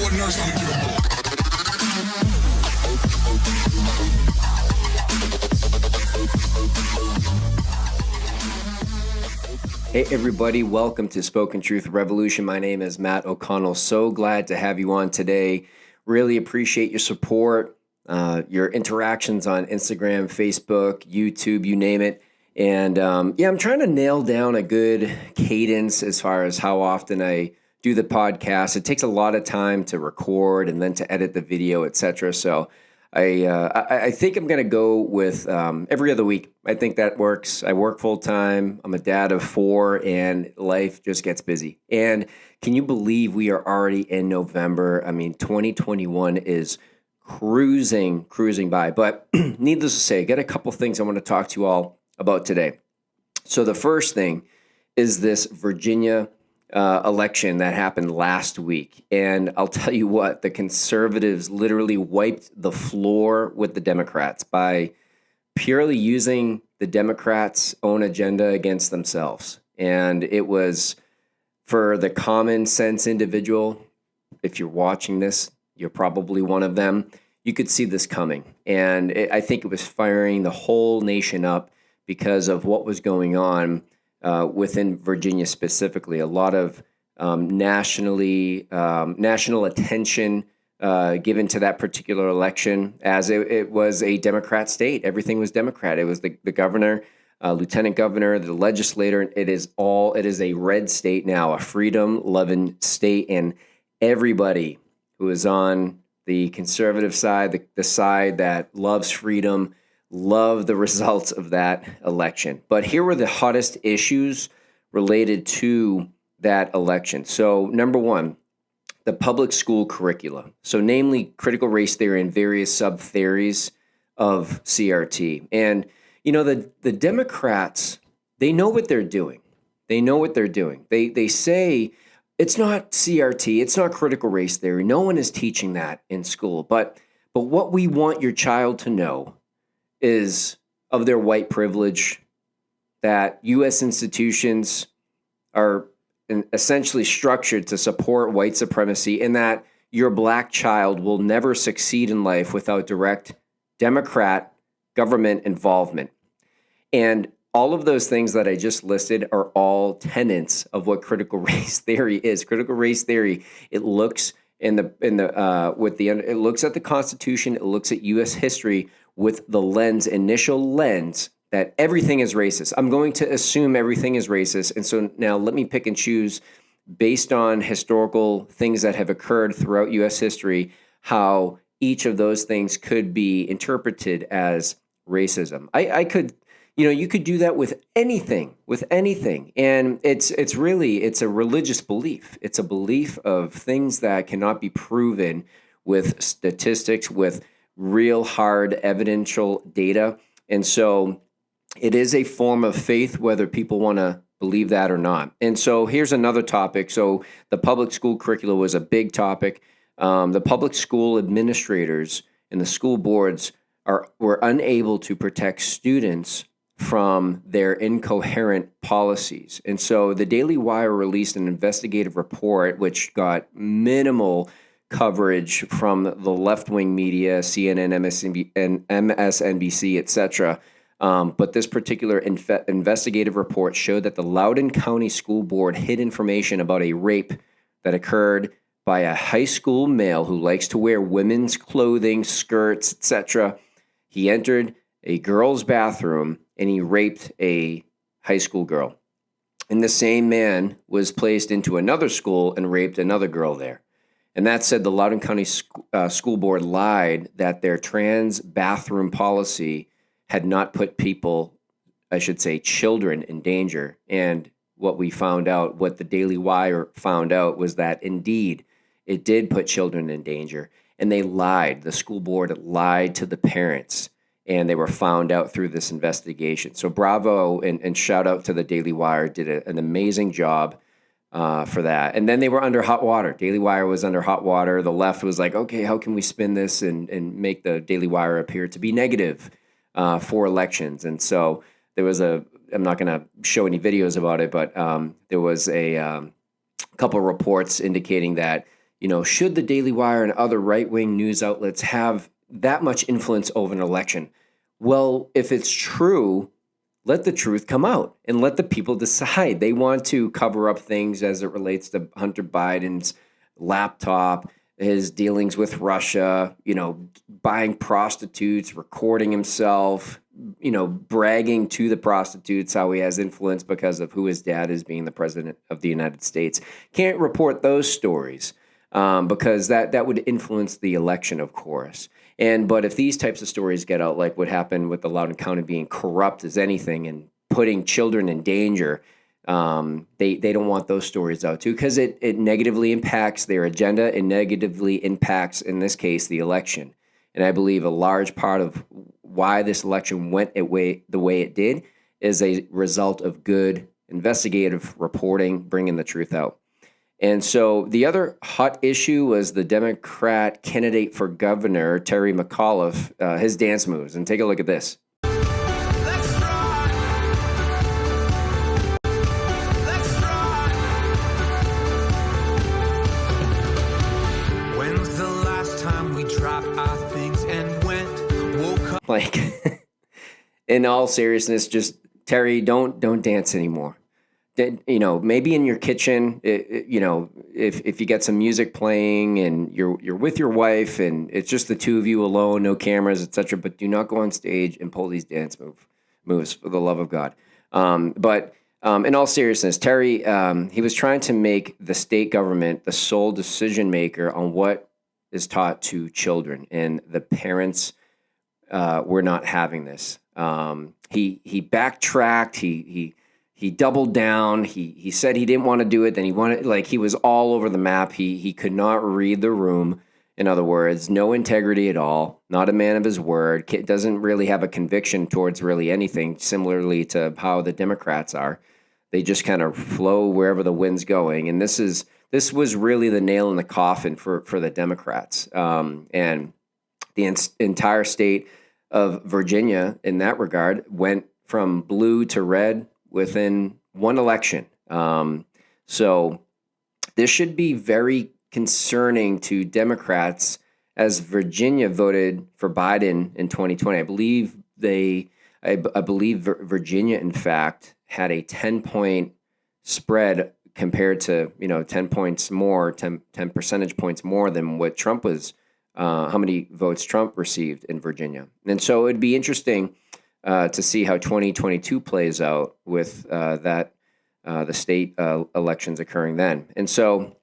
Hey everybody, welcome to Spoken Truth Revolution. My name is Matt O'Connell. So glad to have you on today. Really appreciate your support, your interactions on Instagram, Facebook, YouTube, you name it. And I'm trying to nail down a good cadence as far as how often I do the podcast. It takes a lot of time to record and then to edit the video, etc. So I think I'm going to go with every other week. I think that works. I work full time. I'm a dad of 4, and life just gets busy. And can you believe we are already in November? I mean, 2021 is cruising by. But needless to say, I got a couple things I want to talk to you all about today. So the first thing is this Virginia election that happened last week. And I'll tell you what, the conservatives literally wiped the floor with the Democrats by purely using the Democrats' own agenda against themselves. And it was for the common sense individual. If you're watching this, you're probably one of them. You could see this coming. And I think it was firing the whole nation up because of what was going on within Virginia specifically. A lot of national attention given to that particular election, as it was a Democrat state. Everything was Democrat. It was the governor, lieutenant governor, the legislator. It is a red state now, a freedom-loving state, and everybody who is on the conservative side, the side that loves freedom, love the results of that election. But here were the hottest issues related to that election. So number one, the public school curricula. So namely critical race theory and various sub-theories of CRT. And, you know, the Democrats, they know what they're doing. They know what they're doing. They say it's not CRT, it's not critical race theory. No one is teaching that in school. But what we want your child to know is of their white privilege, that U.S. institutions are essentially structured to support white supremacy, and that your black child will never succeed in life without direct Democrat government involvement. And all of those things that I just listed are all tenets of what critical race theory is. Critical race theory, it looks it looks at the Constitution, it looks at U.S. history with the initial lens that everything is racist. I'm going to assume everything is racist. And so now let me pick and choose based on historical things that have occurred throughout U.S. history, how each of those things could be interpreted as racism. You could do that with anything. And it's a religious belief. It's a belief of things that cannot be proven with statistics, with real hard evidential data. And so it is a form of faith, whether people want to believe that or not. And so here's another topic. So the public school curricula was a big topic. The public school administrators and the school boards were unable to protect students from their incoherent policies. And so the Daily Wire released an investigative report, which got minimal coverage from the left-wing media, CNN, MSNBC, etc. But this particular investigative report showed that the Loudoun County School Board hid information about a rape that occurred by a high school male who likes to wear women's clothing, skirts, etc. He entered a girl's bathroom and he raped a high school girl. And the same man was placed into another school and raped another girl there. And that said, the Loudoun County School Board lied that their trans bathroom policy had not put children in danger. And what the Daily Wire found out was that indeed it did put children in danger. And they lied. The school board lied to the parents, and they were found out through this investigation. So bravo and shout out to the Daily Wire, did an amazing job for that. And then they were under hot water. Daily Wire was under hot water. The left was like, okay, how can we spin this and make the Daily Wire appear to be negative for elections? And so there was I'm not going to show any videos about it, but there was a couple of reports indicating that should the Daily Wire and other right-wing news outlets have that much influence over an election? Well, if it's true, let the truth come out and let the people decide. They want to cover up things as it relates to Hunter Biden's laptop, his dealings with Russia, buying prostitutes, recording himself, bragging to the prostitutes how he has influence because of who his dad is being the president of the United States. Can't report those stories because that would influence the election, of course. But if these types of stories get out, like what happened with the Loudoun County being corrupt as anything and putting children in danger, they don't want those stories out too, because it negatively impacts their agenda. It negatively impacts, in this case, the election. And I believe a large part of why this election went the way it did is a result of good investigative reporting, bringing the truth out. And so the other hot issue was the Democrat candidate for governor, Terry McAuliffe, his dance moves. And take a look at this. Like, in all seriousness, just Terry, don't dance anymore. Maybe in your kitchen, if you get some music playing and you're with your wife and it's just the two of you alone, no cameras, etc. But do not go on stage and pull these dance moves for the love of God. But in all seriousness, Terry, he was trying to make the state government the sole decision maker on what is taught to children, and the parents were not having this. He backtracked. He doubled down. He said he didn't want to do it. Then he was all over the map. He could not read the room. In other words, no integrity at all. Not a man of his word. Doesn't really have a conviction towards really anything. Similarly to how the Democrats are, they just kind of flow wherever the wind's going. And this was really the nail in the coffin for the Democrats. And the entire state of Virginia, in that regard, went from blue to red within one election. So this should be very concerning to Democrats, as Virginia voted for Biden in 2020. I believe Virginia, in fact, had a 10-point spread compared to 10 points more, 10 percentage points more than what Trump was. How many votes Trump received in Virginia. And so it'd be interesting to see how 2022 plays out with the state elections occurring then. And so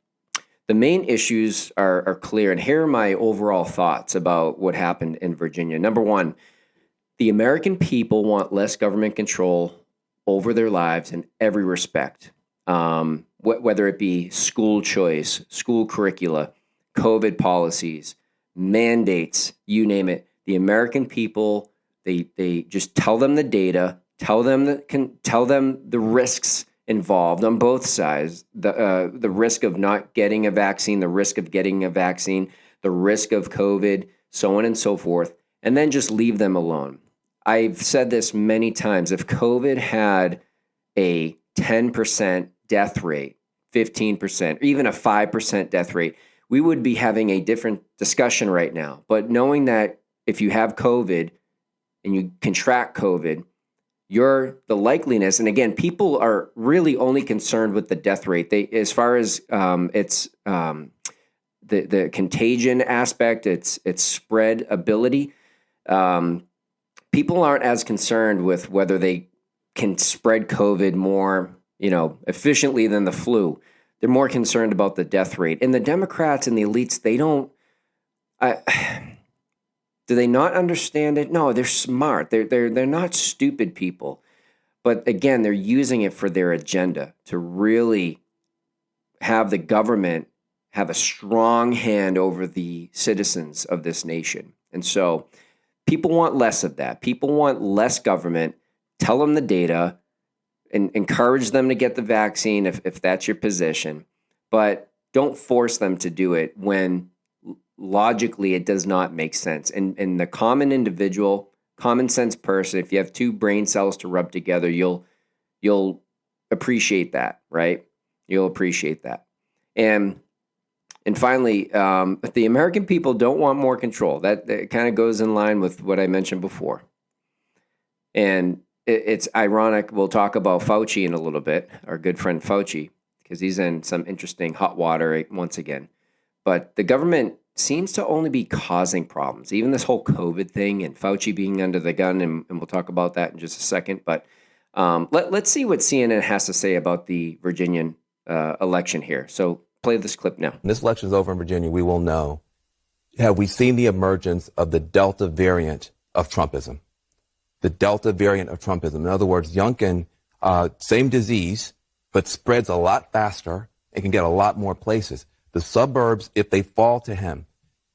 the main issues are clear. And here are my overall thoughts about what happened in Virginia. Number one, the American people want less government control over their lives in every respect, whether it be school choice, school curricula, COVID policies, mandates, you name it. The American people, they just tell them the data, tell them the risks involved on both sides, the risk of not getting a vaccine, the risk of getting a vaccine, the risk of COVID, so on and so forth, and then just leave them alone. I've said this many times. If COVID had a 10% death rate, 15%, or even a 5% death rate, we would be having a different discussion right now. But knowing that if you have COVID and you contract COVID, the likeliness, and again, people are really only concerned with the death rate. As far as its the contagion aspect, its spread ability, people aren't as concerned with whether they can spread COVID more, efficiently than the flu. They're more concerned about the death rate. And the Democrats and the elites, they don't. Do they not understand it? No, they're smart. They're not stupid people. But again, they're using it for their agenda to really have the government have a strong hand over the citizens of this nation. And so people want less of that. People want less government. Tell them the data and encourage them to get the vaccine if that's your position. But don't force them to do it when logically it does not make sense. And the common individual, common sense person, if you have two brain cells to rub together, you'll appreciate that, right? You'll appreciate that. And And finally, the American people don't want more control. That kind of goes in line with what I mentioned before. And it's ironic. We'll talk about Fauci in a little bit, our good friend Fauci, because he's in some interesting hot water once again. But the government seems to only be causing problems. Even this whole COVID thing and Fauci being under the gun, and we'll talk about that in just a second. But let's see what CNN has to say about the Virginian election here. So play this clip now. When this election is over in Virginia, we will know, have we seen the emergence of the Delta variant of Trumpism? The Delta variant of Trumpism. In other words, Youngkin, same disease, but spreads a lot faster and can get a lot more places. The suburbs, if they fall to him,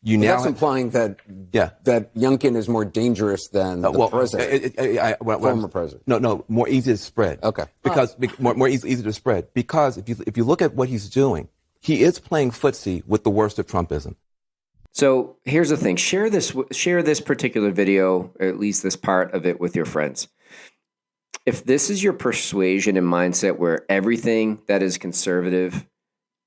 that's implying that that Youngkin is more dangerous than the president, former president. No, more easy to spread. Okay, because more easy to spread. Because if you look at what he's doing, he is playing footsie with the worst of Trumpism. So here's the thing: share this particular video, or at least this part of it, with your friends. If this is your persuasion and mindset, where everything that is conservative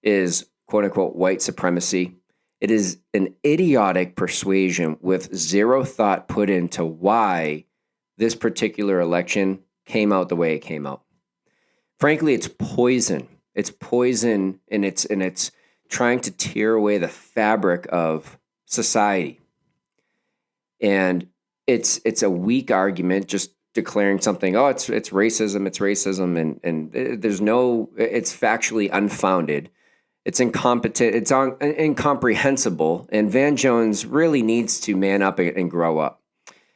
is "quote unquote" white supremacy, it is an idiotic persuasion with zero thought put into why this particular election came out the way it came out. Frankly, it's poison. It's poison, and it's trying to tear away the fabric of society. And it's a weak argument, just declaring something, oh, it's racism, and there's no, it's factually unfounded. It's incompetent, it's incomprehensible, and Van Jones really needs to man up and grow up.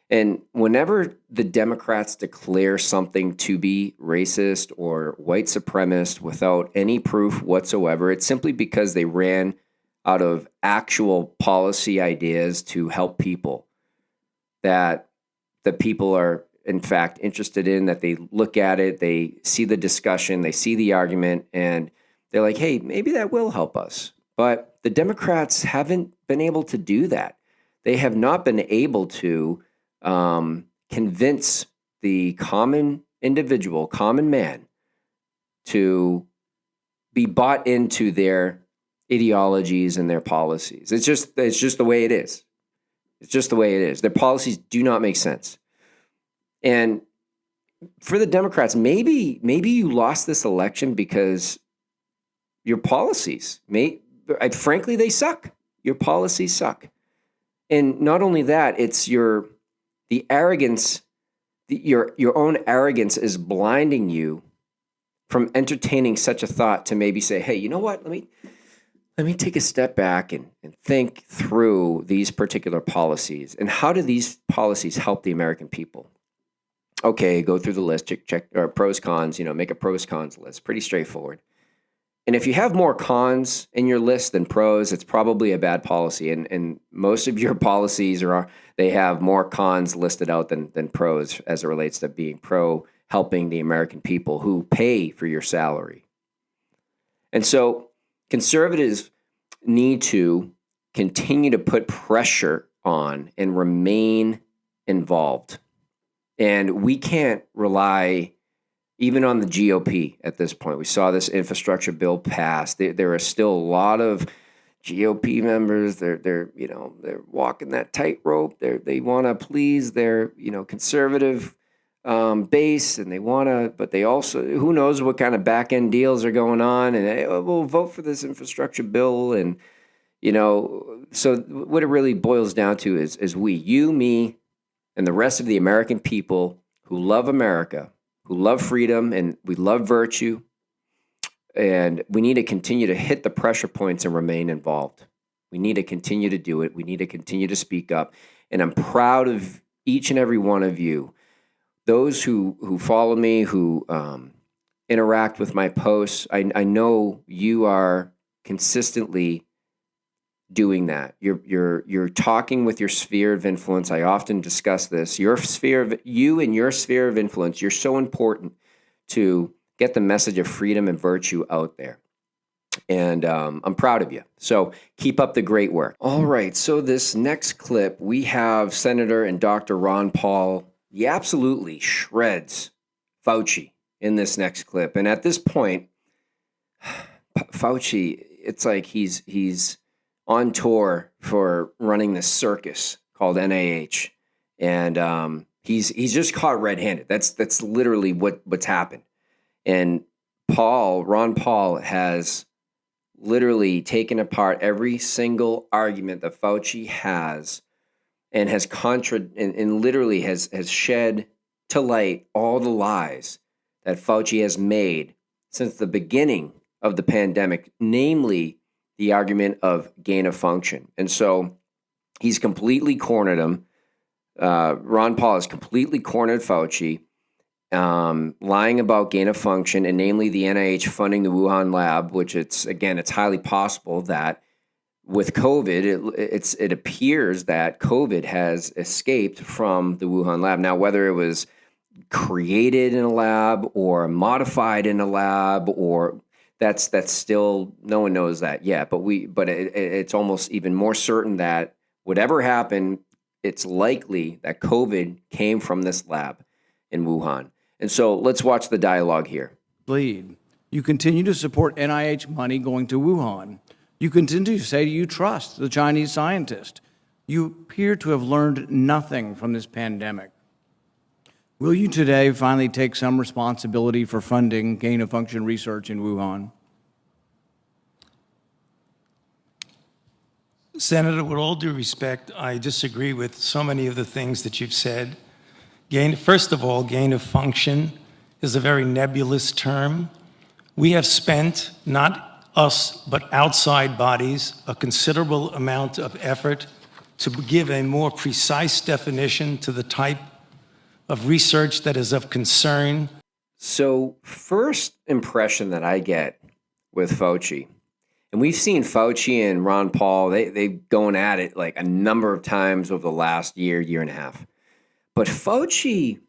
And whenever the Democrats declare something to be racist or white supremacist without any proof whatsoever, it's simply because they ran out of actual policy ideas to help people that the people are, in fact, interested in, that they look at it, they see the discussion, they see the argument, and they're like, hey, maybe that will help us. But the Democrats haven't been able to do that. They have not been able to convince the common individual, common man, to be bought into their ideologies and their policies. It's just the way it is. It's just the way it is. Their policies do not make sense. And for the Democrats, maybe you lost this election because your policies, frankly, they suck. Your policies suck. And not only that, it's the arrogance, your own arrogance is blinding you from entertaining such a thought to maybe say, hey, you know what? Let me take a step back and think through these particular policies. And how do these policies help the American people? Okay, go through the list, check or pros, cons, make a pros, cons list. Pretty straightforward. And if you have more cons in your list than pros, it's probably a bad policy. And most of your policies they have more cons listed out than pros as it relates to being pro helping the American people who pay for your salary. And so conservatives need to continue to put pressure on and remain involved. And we can't rely even on the GOP at this point. We saw this infrastructure bill pass. There are still a lot of GOP members. They're walking that tightrope. They want to please their conservative base, and but they also, who knows what kind of back end deals are going on, and we'll vote for this infrastructure bill, and so what it really boils down to is you, me, and the rest of the American people who love America, who love freedom, and we love virtue, and we need to continue to hit the pressure points and remain involved. We need to continue to do it. We need to continue to speak up. And I'm proud of each and every one of you, those who follow me, who interact with my posts. I know you are consistently doing that. You're talking with your sphere of influence. I often discuss this. You and your sphere of influence, you're so important to get the message of freedom and virtue out there. And I'm proud of you. So keep up the great work. All right. So this next clip, we have Senator and Dr. Ron Paul. He absolutely shreds Fauci in this next clip. And at this point, Fauci, it's like he's on tour for running this circus called NIH, and he's just caught red-handed. That's literally what's happened. And Ron Paul has literally taken apart every single argument that Fauci has, and has and literally has shed to light all the lies that Fauci has made since the beginning of the pandemic, namely the argument of gain of function. And so he's completely cornered him. Ron Paul has completely cornered Fauci, lying about gain of function, and namely the NIH funding the Wuhan lab, which it's highly possible that with COVID, it appears that COVID has escaped from the Wuhan lab. Now, whether it was created in a lab or modified in a lab, or that's still, no one knows that yet. But it's almost even more certain that whatever happened, it's likely that COVID came from this lab in Wuhan. And so let's watch the dialogue here. Lead. You continue to support NIH money going to Wuhan. You continue to say you trust the Chinese scientist. You appear to have learned nothing from this pandemic. Will you today finally take some responsibility for funding gain-of-function research in Wuhan? Senator, with all due respect, I disagree with so many of the things that you've said. First of all, gain of function is a very nebulous term. We have spent, not us, but outside bodies, a considerable amount of effort to give a more precise definition to the type of research that is of concern. So, first impression that I get with Fauci, and we've seen Fauci and Ron Paul, they've gone at it like a number of times over the last year and a half. But Fauci,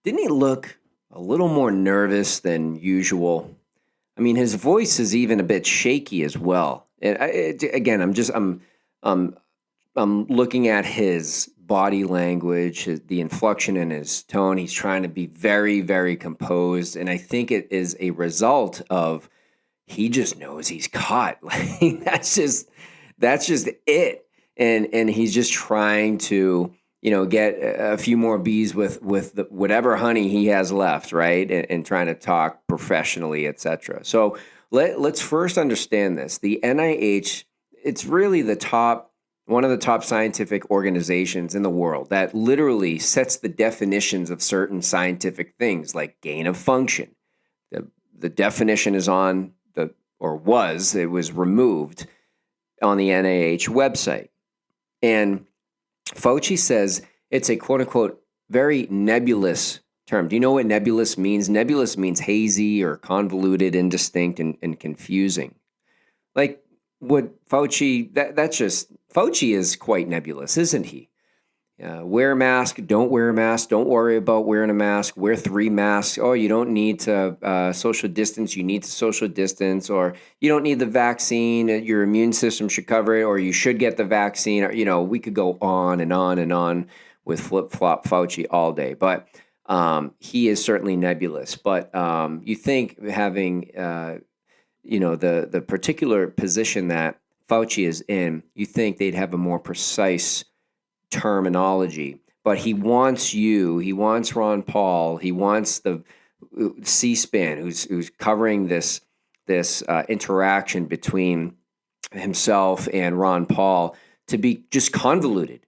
didn't he look a little more nervous than usual? I mean, his voice is even a bit shaky as well. And I'm looking at his body language, the inflection in his tone. He's trying to be very, very composed, and I think it is a result of he just knows he's caught. Like that's just it, and he's just trying to get a few more bees with whatever honey he has left, right? And trying to talk professionally, etc. So let's first understand this. The NIH, it's really one of the top scientific organizations in the world that literally sets the definitions of certain scientific things like gain of function. The definition is it was removed on the NIH website. And Fauci says it's a quote unquote very nebulous term. Do you know what nebulous means? Nebulous means hazy or convoluted, indistinct, and confusing. Like what Fauci, Fauci is quite nebulous, isn't he? Wear a mask, don't wear a mask, don't worry about wearing a mask, wear 3 masks. Oh, you don't need to social distance, you need to social distance, or you don't need the vaccine, your immune system should cover it, or you should get the vaccine. Or, we could go on and on and on with flip-flop Fauci all day. But he is certainly nebulous. But you think having, the particular position that Fauci is in, you think they'd have a more precise terminology, but he wants Ron Paul, he wants the C-SPAN, who's covering this interaction between himself and Ron Paul, to be just convoluted.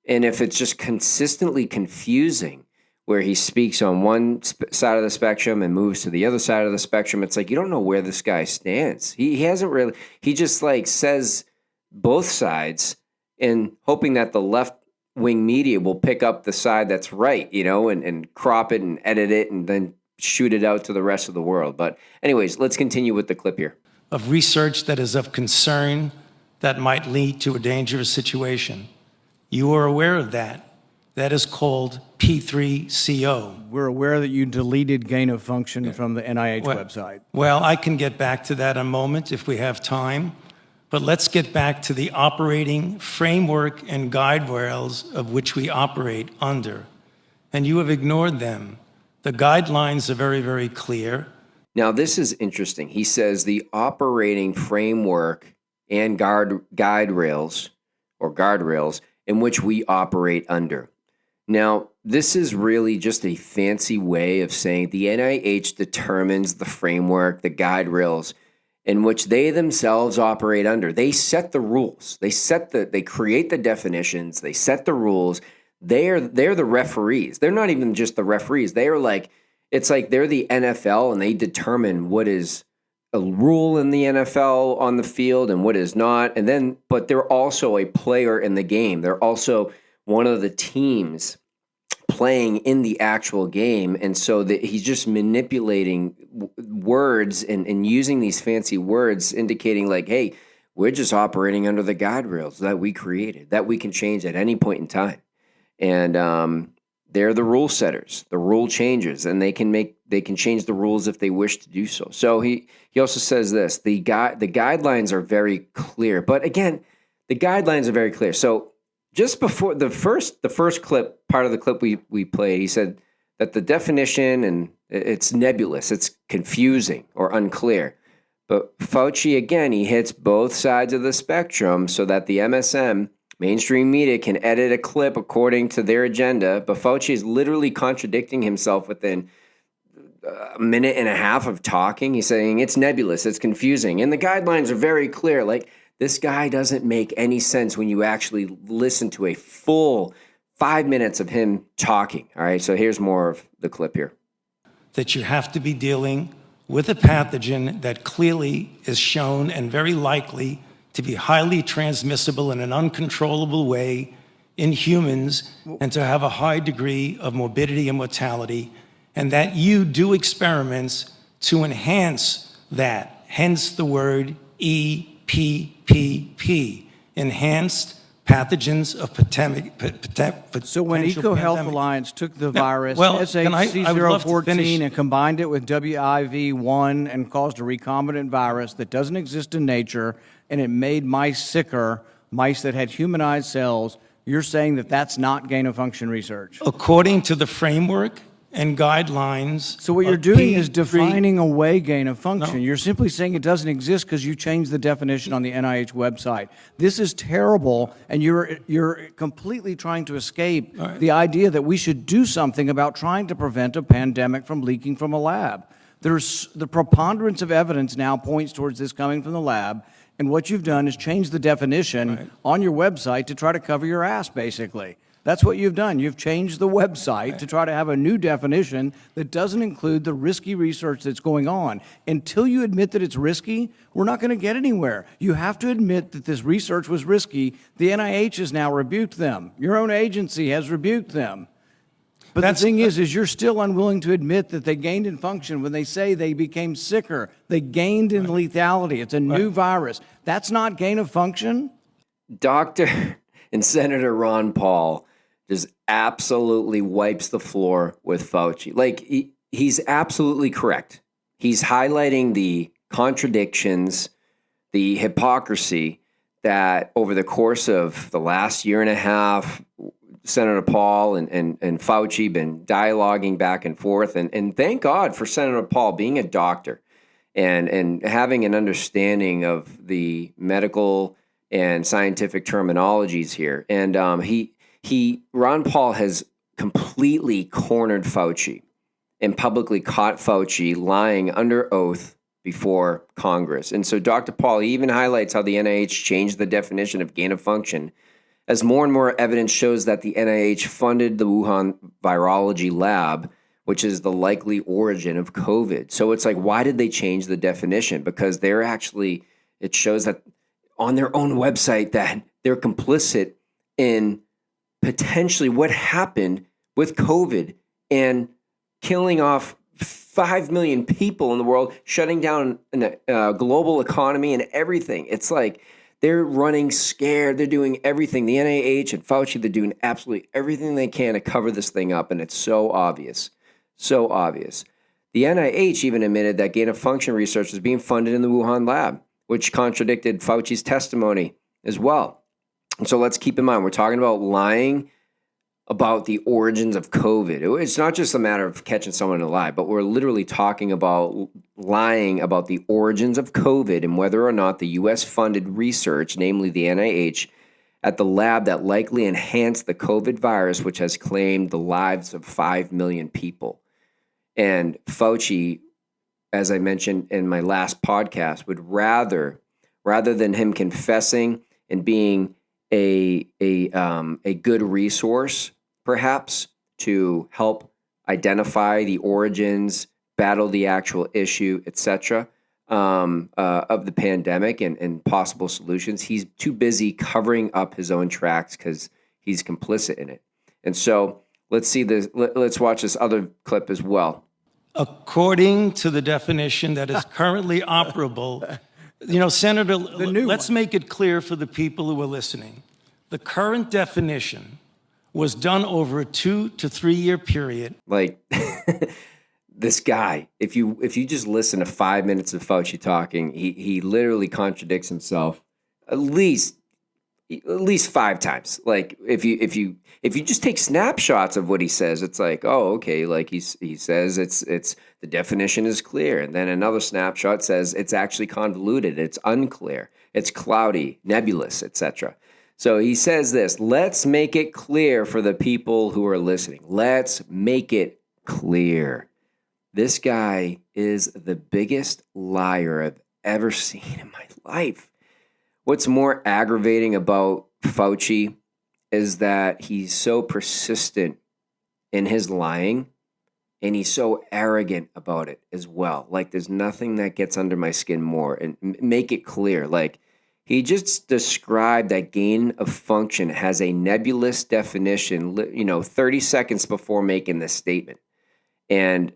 And if it's just consistently confusing, where he speaks on one side of the spectrum and moves to the other side of the spectrum, it's like you don't know where this guy stands. He hasn't really. He just says both sides, and hoping that the left-wing media will pick up the side that's right, and crop it and edit it and then shoot it out to the rest of the world. But anyways, let's continue with the clip here. Of research that is of concern that might lead to a dangerous situation. You are aware of that. That is called P3CO. We're aware that you deleted gain of function from the NIH website. Well, I can get back to that in a moment if we have time. But let's get back to the operating framework and guide rails of which we operate under. And you have ignored them. The guidelines are very, very clear. Now, this is interesting. He says the operating framework and guardrails in which we operate under. Now, this is really just a fancy way of saying the NIH determines the framework, the guardrails in which they themselves operate under. They set the rules. They create the definitions. They set the rules. They're the referees. They're not even just the referees. They are like, it's like they're the NFL and they determine what is a rule in the NFL on the field and what is not. And then, but they're also a player in the game. They're also one of the teams playing in the actual game. And so that he's just manipulating words and using these fancy words, indicating like, hey, we're just operating under the guardrails that we created, that we can change at any point in time. And they're the rule setters, the rule changers, and they can change the rules if they wish to do so. So he also says this, the guidelines are very clear. But again, the guidelines are very clear. So just before the first clip, part of the clip we played, he said that the definition and it's nebulous, it's confusing or unclear. But Fauci, again, he hits both sides of the spectrum so that the MSM, mainstream media, can edit a clip according to their agenda. But Fauci is literally contradicting himself within a minute and a half of talking. He's saying it's nebulous, it's confusing, and the guidelines are very clear. Like, this guy doesn't make any sense when you actually listen to a full 5 minutes of him talking. All right, so here's more of the clip here. That you have to be dealing with a pathogen that clearly is shown and very likely to be highly transmissible in an uncontrollable way in humans and to have a high degree of morbidity and mortality, and that you do experiments to enhance that, hence the word EPPP, enhanced pathogens of pandemic. So when EcoHealth Alliance took the virus, well, I would love to finish. SHC014, and combined it with WIV1 and caused a recombinant virus that doesn't exist in nature, and it made mice sicker, mice that had humanized cells, you're saying that that's not gain-of-function research? According to the framework and guidelines. So what you're doing is defining away gain-of-function. No. You're simply saying it doesn't exist because you changed the definition on the NIH website. This is terrible, and you're completely trying to escape the idea that we should do something about trying to prevent a pandemic from leaking from a lab. There's the preponderance of evidence now points towards this coming from the lab, and what you've done is change the definition on your website to try to cover your ass, basically. That's what you've done. You've changed the website to try to have a new definition that doesn't include the risky research that's going on. Until you admit that it's risky, we're not going to get anywhere. You have to admit that this research was risky. The NIH has now rebuked them. Your own agency has rebuked them. But the thing is you're still unwilling to admit that they gained in function when they say they became sicker. They gained in lethality. It's a new virus. That's not gain of function? Dr. and Senator Ron Paul just absolutely wipes the floor with Fauci. Like, he's absolutely correct. He's highlighting the contradictions, the hypocrisy that over the course of the last year and a half, Senator Paul and Fauci been dialoguing back and forth. And thank God for Senator Paul being a doctor and having an understanding of the medical and scientific terminologies here. And Ron Paul has completely cornered Fauci and publicly caught Fauci lying under oath before Congress. And so Dr. Paul even highlights how the NIH changed the definition of gain of function as more and more evidence shows that the NIH funded the Wuhan virology lab, which is the likely origin of COVID. So it's like, why did they change the definition? Because it shows that on their own website that they're complicit in potentially what happened with COVID and killing off 5 million people in the world, shutting down a global economy and everything. It's like they're running scared. They're doing everything. The NIH and Fauci, they're doing absolutely everything they can to cover this thing up, and it's so obvious. So obvious. The NIH even admitted that gain-of-function research was being funded in the Wuhan lab, which contradicted Fauci's testimony as well. And so let's keep in mind, we're talking about lying about the origins of COVID. It's not just a matter of catching someone in a lie, but we're literally talking about lying about the origins of COVID and whether or not the U.S. funded research, namely the NIH, at the lab that likely enhanced the COVID virus, which has claimed the lives of 5 million people. And Fauci, as I mentioned in my last podcast, would rather than him confessing and being a good resource, perhaps, to help identify the origins, battle the actual issue, etc., of the pandemic and possible solutions. He's too busy covering up his own tracks because he's complicit in it. And so let's see this. Let's watch this other clip as well. According to the definition that is currently operable, Senator, let's make it clear for the people who are listening. The current definition was done over a 2 to 3 year period. Like this guy, if you just listen to 5 minutes of Fauci talking, he literally contradicts himself at least 5 times. Like if you just take snapshots of what he says, it's like, oh, okay, like he says it's the definition is clear, and then another snapshot says it's actually convoluted, it's unclear, it's cloudy, nebulous, etc. So he says this, let's make it clear for the people who are listening. Let's make it clear. This guy is the biggest liar I've ever seen in my life. What's more aggravating about Fauci is that he's so persistent in his lying, and he's so arrogant about it as well. Like, there's nothing that gets under my skin more. And make it clear, like, he just described that gain of function has a nebulous definition, 30 seconds before making this statement. And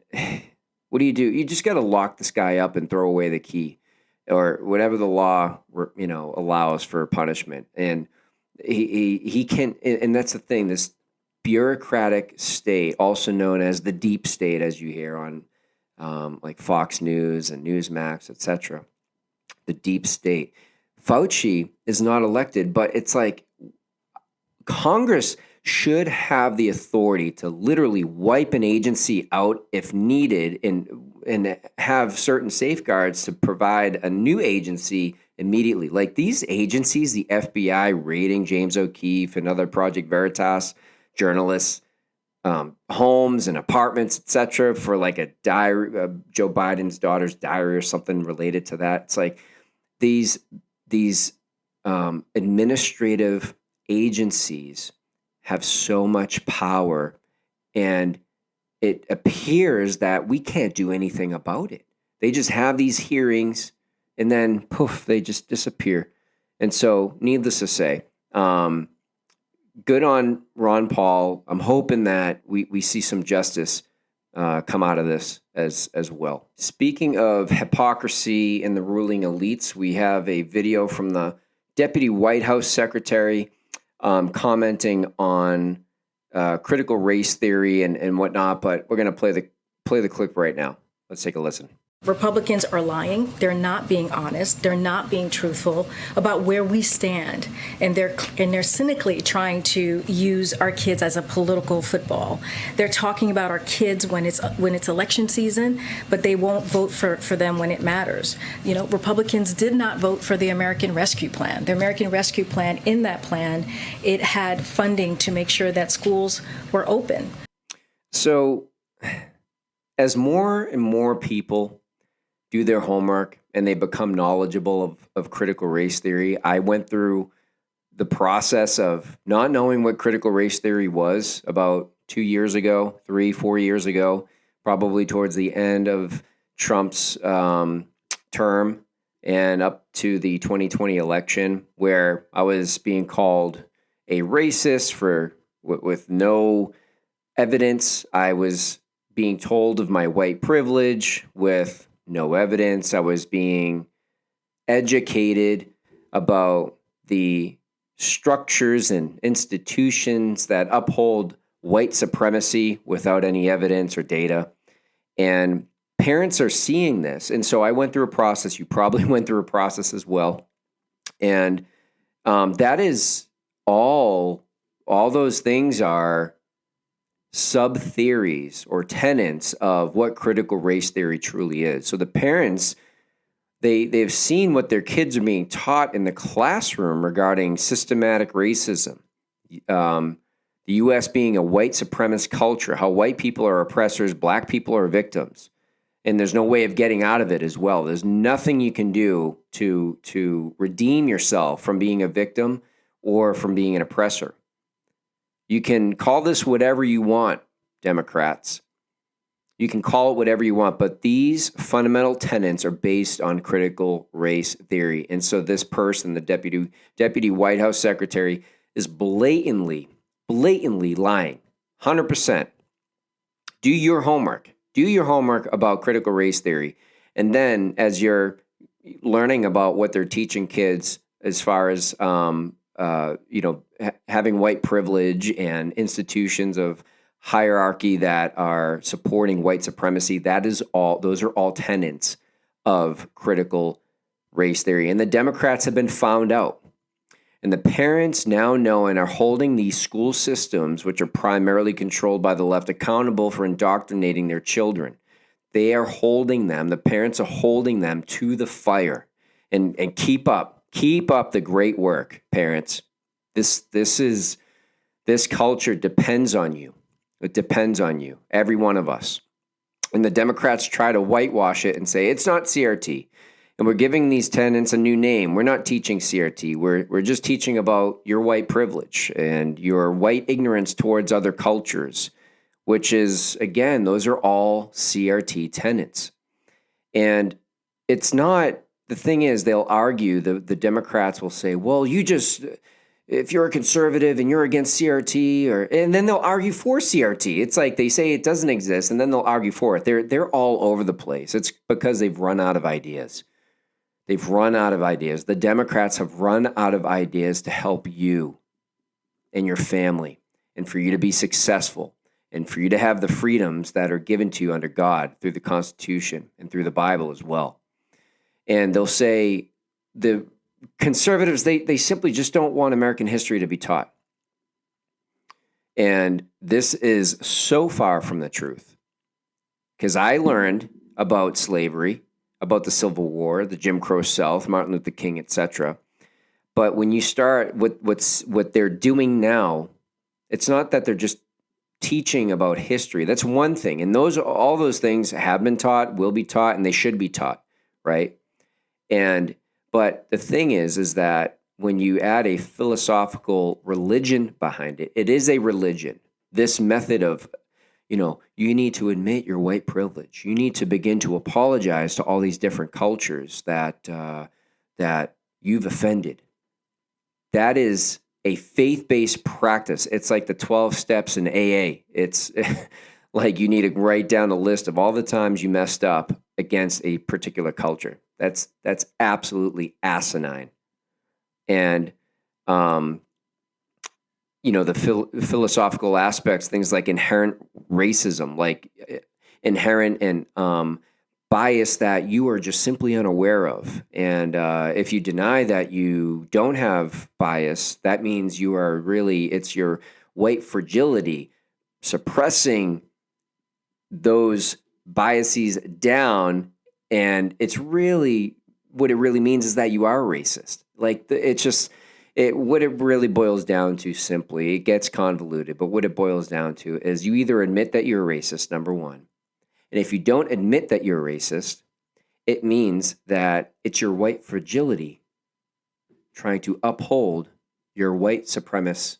what do? You just got to lock this guy up and throw away the key, or whatever the law, allows for punishment. And he can, and that's the thing. This bureaucratic state, also known as the deep state, as you hear on like Fox News and Newsmax, etc. The deep state. Fauci is not elected, but it's like Congress should have the authority to literally wipe an agency out if needed, and have certain safeguards to provide a new agency immediately. Like these agencies, the FBI raiding James O'Keefe and other Project Veritas journalists, homes and apartments, etc., for like a diary, Joe Biden's daughter's diary or something related to that. It's like these administrative agencies have so much power, and it appears that we can't do anything about it. They just have these hearings, and then poof, they just disappear. And so, needless to say, good on Ron Paul. I'm hoping that we see some justice come out of this as well. Speaking of hypocrisy in the ruling elites, we have a video from the Deputy White House Secretary commenting on critical race theory and whatnot, but we're going to play the clip right now. Let's take a listen. Republicans are lying. They're not being honest. They're not being truthful about where we stand, and they're cynically trying to use our kids as a political football. They're talking about our kids when it's election season, but they won't vote for them when it matters. Republicans did not vote for the American Rescue Plan. The American Rescue Plan, in that plan, it had funding to make sure that schools were open. So, as more and more people do their homework and they become knowledgeable of critical race theory, I went through the process of not knowing what critical race theory was about 2 years ago, 3-4 years ago, probably towards the end of Trump's term and up to the 2020 election, where I was being called a racist with no evidence. I was being told of my white privilege with no evidence. I was being educated about the structures and institutions that uphold white supremacy without any evidence or data. And parents are seeing this. And so I went through a process. You probably went through a process as well. And that is all those things are sub-theories or tenets of what critical race theory truly is. So the parents, they've seen what their kids are being taught in the classroom regarding systematic racism, the U.S. being a white supremacist culture, how white people are oppressors, black people are victims. And there's no way of getting out of it as well. There's nothing you can do to redeem yourself from being a victim or from being an oppressor. You can call this whatever you want, Democrats. You can call it whatever you want, but these fundamental tenets are based on critical race theory. And so this person, the deputy White House secretary, is blatantly lying, 100%. Do your homework. Do your homework about critical race theory. And then as you're learning about what they're teaching kids as far as, having white privilege and institutions of hierarchy that are supporting white supremacy, those are all tenets of critical race theory. And the Democrats have been found out. And the parents now know and are holding these school systems, which are primarily controlled by the left, accountable for indoctrinating their children. They are holding them, the parents are holding them to the fire. And keep up the great work, parents. This culture depends on you. It depends on you, every one of us. And the Democrats try to whitewash it and say, it's not CRT. And we're giving these tenets a new name. We're not teaching CRT. We're just teaching about your white privilege and your white ignorance towards other cultures, which is, again, those are all CRT tenets. And it's not, the thing is, they'll argue, the Democrats will say, well, if you're a conservative and you're against CRT, and then they'll argue for CRT. It's like they say it doesn't exist, and then they'll argue for it. They're all over the place. It's because they've run out of ideas. They've run out of ideas. The Democrats have run out of ideas to help you and your family and for you to be successful and for you to have the freedoms that are given to you under God through the Constitution and through the Bible as well. And they'll say the conservatives, they simply just don't want American history to be taught. And this is so far from the truth. Because I learned about slavery, about the Civil War, the Jim Crow South, Martin Luther King, etc. But when you start with what they're doing now, it's not that they're just teaching about history. That's one thing. And all those things have been taught, will be taught, and they should be taught, right? But the thing is that when you add a philosophical religion behind it, it is a religion. This method of, you need to admit your white privilege. You need to begin to apologize to all these different cultures that you've offended. That is a faith-based practice. It's like the 12 steps in AA. It's like you need to write down a list of all the times you messed up against a particular culture. That's absolutely asinine. And the philosophical aspects, things like inherent racism, like inherent and bias that you are just simply unaware of. And if you deny that you don't have bias, that means it's your white fragility suppressing those biases down. And it's really, what it really means is that you are racist. Like what it really boils down to, simply, it gets convoluted, but what it boils down to is you either admit that you're a racist, number one. And if you don't admit that you're a racist, it means that it's your white fragility trying to uphold your white supremacist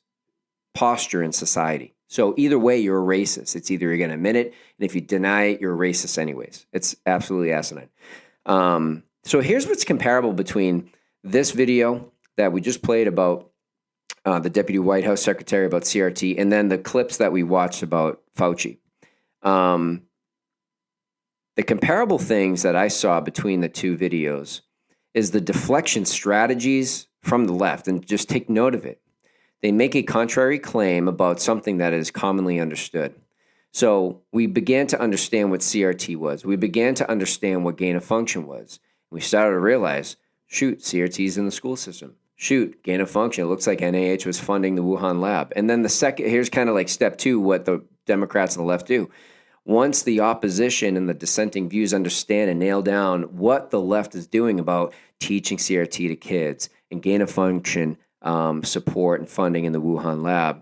posture in society. So either way, you're a racist. It's either you're going to admit it, and if you deny it, you're a racist anyways. It's absolutely asinine. So here's what's comparable between this video that we just played about the Deputy White House Secretary about CRT, and then the clips that we watched about Fauci. The comparable things that I saw between the two videos is the deflection strategies from the left, and just take note of it. They make a contrary claim about something that is commonly understood. So we began to understand what CRT was. We began to understand what gain of function was. We started to realize, shoot, CRT is in the school system. Shoot, gain of function. It looks like NIH was funding the Wuhan lab. And then here's kind of like step two, what the Democrats and the left do. Once the opposition and the dissenting views understand and nail down what the left is doing about teaching CRT to kids and gain of function support and funding in the Wuhan lab,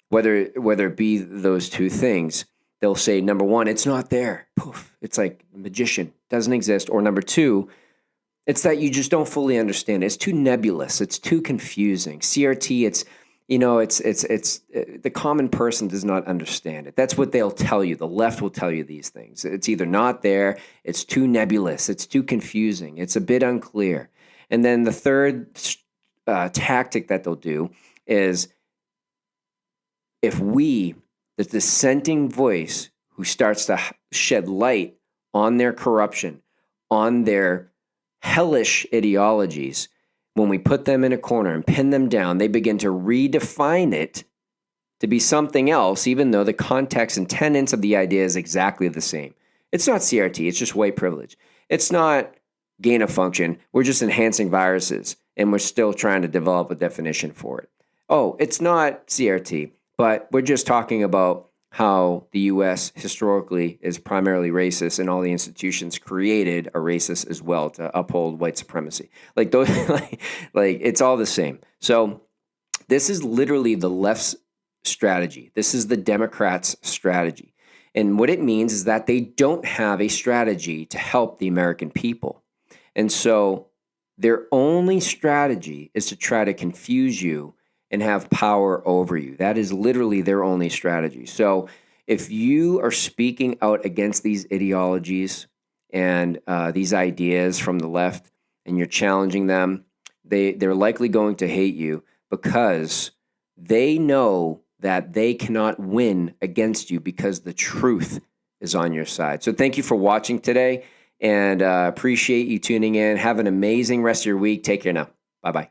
whether it be those two things, they'll say, number one, it's not there. Poof. It's like a magician, doesn't exist. Or number two, it's that you just don't fully understand it. It's too nebulous. It's too confusing. CRT, it's the common person does not understand it. That's what they'll tell you. The left will tell you these things. It's either not there, it's too nebulous, it's too confusing, it's a bit unclear. And then the third tactic that they'll do is if we, the dissenting voice who starts to shed light on their corruption, on their hellish ideologies, when we put them in a corner and pin them down, they begin to redefine it to be something else, even though the context and tenets of the idea is exactly the same. It's not CRT, it's just white privilege. It's not gain of function, we're just enhancing viruses, and we're still trying to develop a definition for it. Oh, it's not CRT, but we're just talking about how the U.S. historically is primarily racist, and all the institutions created are racist as well to uphold white supremacy. Like those, like it's all the same. So this is literally the left's strategy. This is the Democrats' strategy, and what it means is that they don't have a strategy to help the American people, and so their only strategy is to try to confuse you and have power over you. That is literally their only strategy. So if you are speaking out against these ideologies and these ideas from the left, and you're challenging them, they're likely going to hate you because they know that they cannot win against you because the truth is on your side. So thank you for watching today, and appreciate you tuning in. Have an amazing rest of your week. Take care now. Bye-bye.